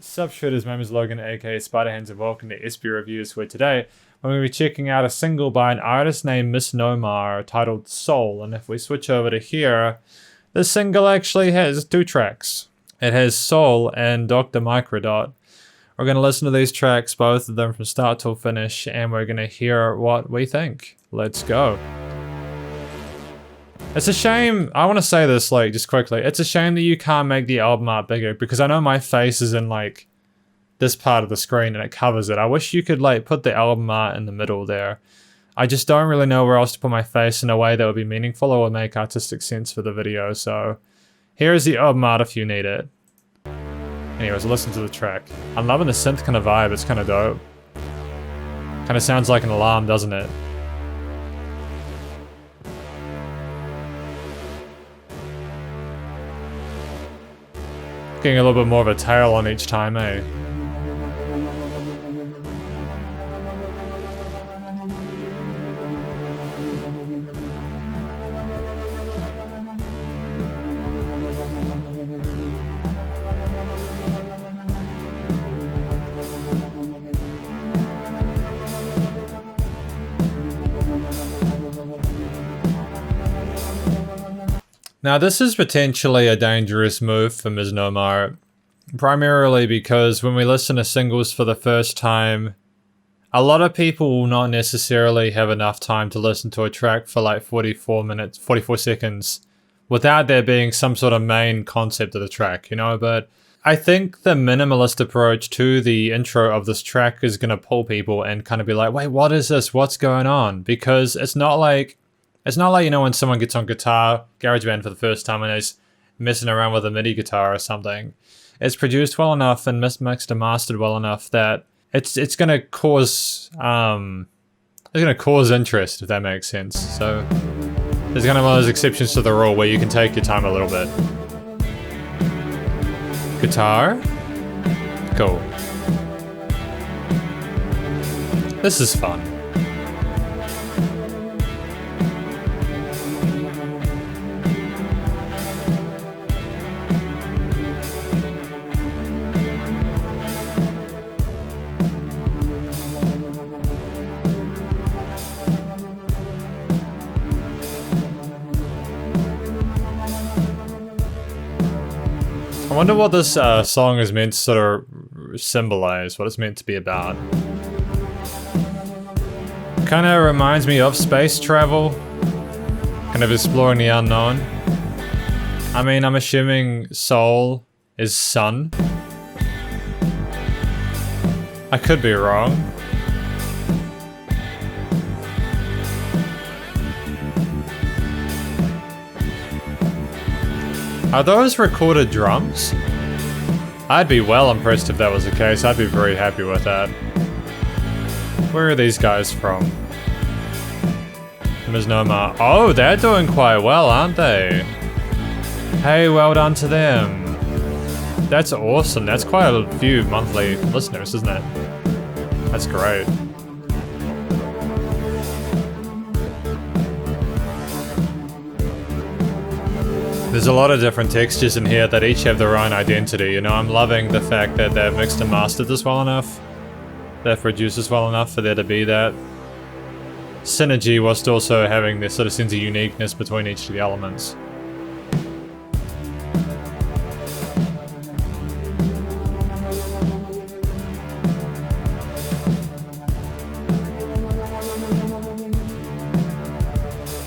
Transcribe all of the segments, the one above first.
Sup shooters, my name is Logan aka Spiderhands and welcome to SB Reviews, where today I'm going to be checking out a single by an artist named Misnomar titled Soul. And if we switch over to here, this single actually has 2 tracks. It has Soul and Dr. Microdot. We're going to listen to these tracks, both of them from start till finish, and we're going to hear what we think. Let's go. It's a shame, I want to say this just quickly, it's a shame that you can't make the album art bigger, because I know my face is in this part of the screen and it covers it. I wish you could put the album art in the middle there. I just don't really know where else to put my face in a way that would be meaningful or would make artistic sense for the video, so here's the album art if you need it. Anyways, listen to the track. I'm loving the synth kind of vibe, it's kind of dope. Kind of sounds like an alarm, doesn't it? Getting a little bit more of a tail on each time, eh? Now this is potentially a dangerous move for Misnomar, primarily because when we listen to singles for the first time, a lot of people will not necessarily have enough time to listen to a track for 44 seconds without there being some sort of main concept of the track, you know, but I think the minimalist approach to the intro of this track is going to pull people and kind of be like, wait, what is this? What's going on? Because it's not like, you know, when someone gets on guitar, GarageBand for the first time and is messing around with a MIDI guitar or something. It's produced well enough and mixed and mastered well enough that it's gonna cause interest, if that makes sense. So there's kind of one of those exceptions to the rule where you can take your time a little bit. Guitar? Cool. This is fun. I wonder what this song is meant to sort of symbolize, what it's meant to be about. Kind of reminds me of space travel, kind of exploring the unknown. I mean, I'm assuming Soul is sun. I could be wrong. Are those recorded drums? I'd be well impressed if that was the case. I'd be very happy with that. Where are these guys from? Misnomar. Oh, they're doing quite well, aren't they? Hey, well done to them. That's awesome. That's quite a few monthly listeners, isn't it? That's great. There's a lot of different textures in here that each have their own identity, you know. I'm loving the fact that they've mixed and mastered this well enough. They've produced this well enough for there to be that synergy whilst also having this sort of sense of uniqueness between each of the elements.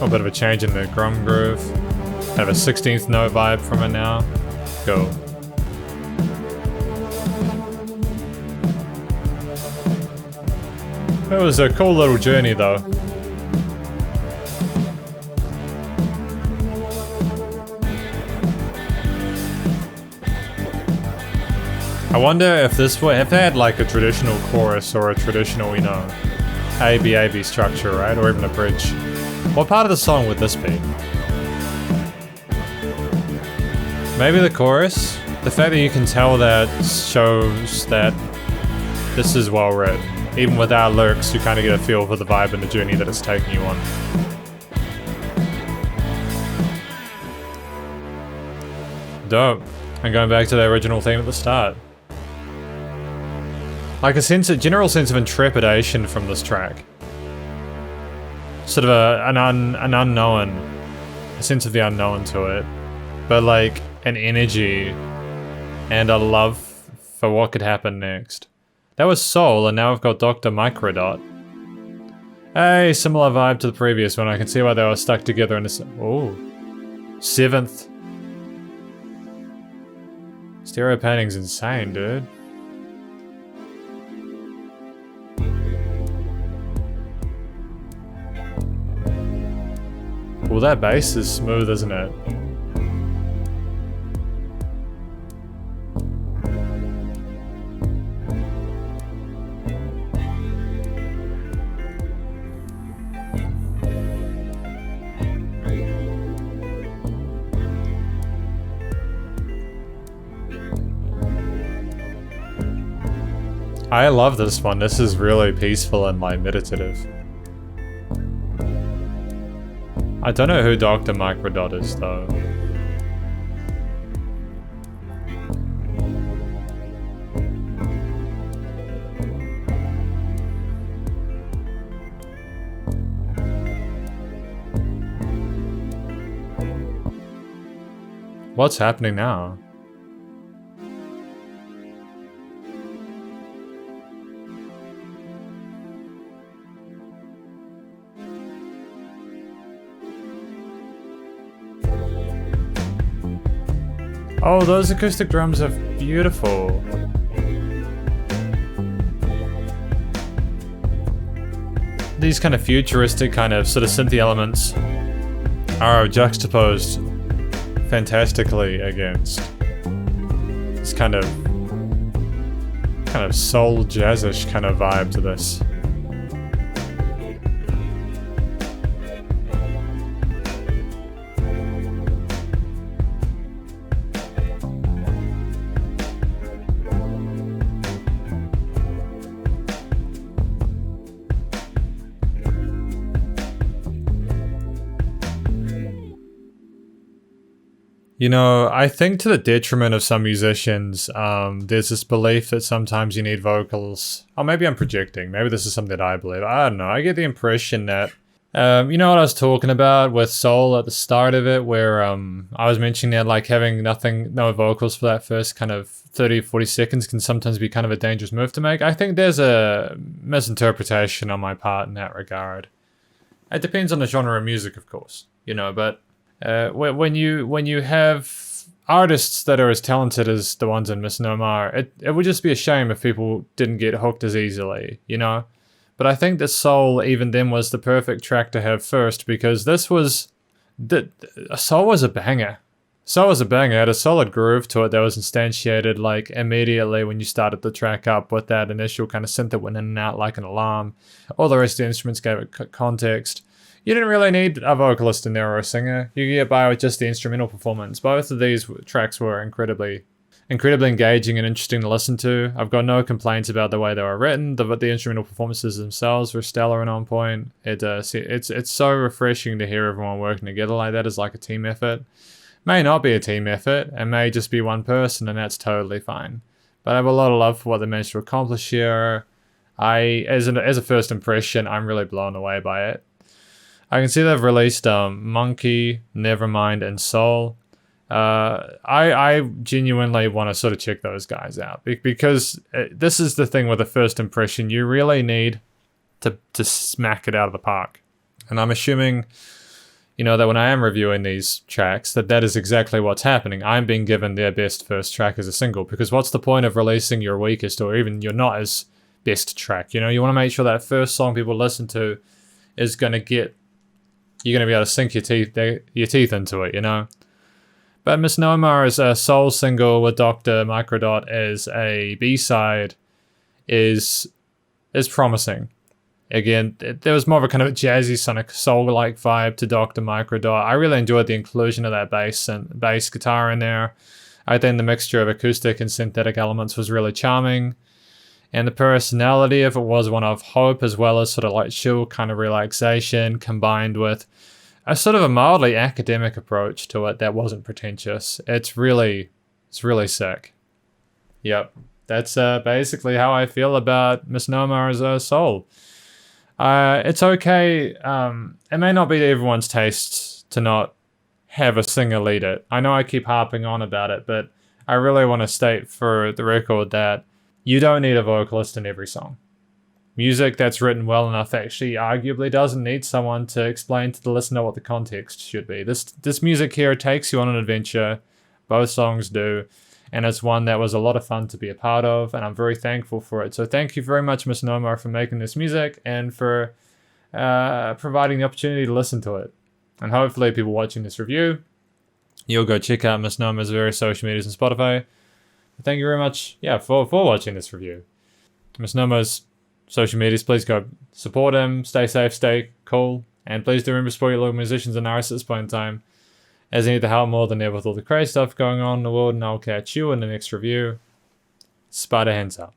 A bit of a change in the drum groove. Have a 16th note vibe from it now. Cool. It was a cool little journey though. I wonder if they had a traditional chorus or a traditional, you know, A-B structure, right? Or even a bridge. What part of the song would this be? Maybe the chorus? The fact that you can tell that shows that this is well written. Even without lyrics, you kind of get a feel for the vibe and the journey that it's taking you on. Dope. And going back to the original theme at the start. Like a general sense of intrepidation from this track. Sort of an unknown, a sense of the unknown to it, but like an energy and a love for what could happen next. That was Soul, and now I've got Dr. Microdot. Hey, similar vibe to the previous one. I can see why they were stuck together in this. Oh, 7th. Stereo painting's insane, dude. Well, that bass is smooth, isn't it? I love this one. This is really peaceful and like meditative. I don't know who Dr. Microdot is though. What's happening now? Oh, those acoustic drums are beautiful. These kind of futuristic, kind of sort of synthy elements are juxtaposed fantastically against this kind of soul jazzish kind of vibe to this. You know, I think to the detriment of some musicians, there's this belief that sometimes you need vocals. Oh, maybe I'm projecting. Maybe this is something that I believe. I don't know. I get the impression that, you know what I was talking about with Soul at the start of it, where I was mentioning that like having no vocals for that first kind of 30, 40 seconds can sometimes be kind of a dangerous move to make. I think there's a misinterpretation on my part in that regard. It depends on the genre of music, of course, you know, but when you have artists that are as talented as the ones in Misnomar, it would just be a shame if people didn't get hooked as easily, you know? But I think that Soul, even then, was the perfect track to have first, because Soul was a banger. Soul was a banger. It had a solid groove to it that was instantiated like immediately when you started the track up with that initial kind of synth that went in and out like an alarm. All the rest of the instruments gave it context. You didn't really need a vocalist in there or a singer. You could get by with just the instrumental performance. Both of these tracks were incredibly engaging and interesting to listen to. I've got no complaints about the way they were written. The instrumental performances themselves were stellar and on point. It's so refreshing to hear everyone working together like that as like a team effort. May not be a team effort, and may just be one person, and that's totally fine. But I have a lot of love for what they managed to accomplish here. As a first impression, I'm really blown away by it. I can see they've released Monkey, Nevermind, and Soul. I genuinely want to sort of check those guys out because this is the thing with the first impression. You really need to smack it out of the park. And I'm assuming, you know, that when I am reviewing these tracks, that is exactly what's happening. I'm being given their best first track as a single, because what's the point of releasing your weakest or even your not as best track? You know, you want to make sure that first song people listen to is going to get, you're going to be able to sink your teeth into it, you know? But Misnomar as a soul single with Dr. Microdot as a B-side is promising. Again, there was more of a kind of a jazzy sonic soul-like vibe to Dr. Microdot. I really enjoyed the inclusion of that bass guitar in there. I think the mixture of acoustic and synthetic elements was really charming. And the personality of it was one of hope as well as sort of like chill kind of relaxation, combined with a sort of a mildly academic approach to it that wasn't pretentious. It's really sick. Yep. that's basically how I feel about Misnomar as a soul. It's okay. It may not be to everyone's taste to not have a singer lead it. I know I keep harping on about it, but I really want to state for the record that you don't need a vocalist in every song. Music that's written well enough actually arguably doesn't need someone to explain to the listener what the context should be. This music here takes you on an adventure. Both songs do. And it's one that was a lot of fun to be a part of, and I'm very thankful for it. So thank you very much, Misnomar, for making this music and for providing the opportunity to listen to it. And hopefully people watching this review, you'll go check out Misnomar's various social medias and Spotify. Thank you very much, for watching this review. Misnomar's social medias, please go support him, stay safe, stay cool, and please do remember to support your local musicians and artists at this point in time, as they need the help more than ever with all the crazy stuff going on in the world, and I'll catch you in the next review. Spider hands up.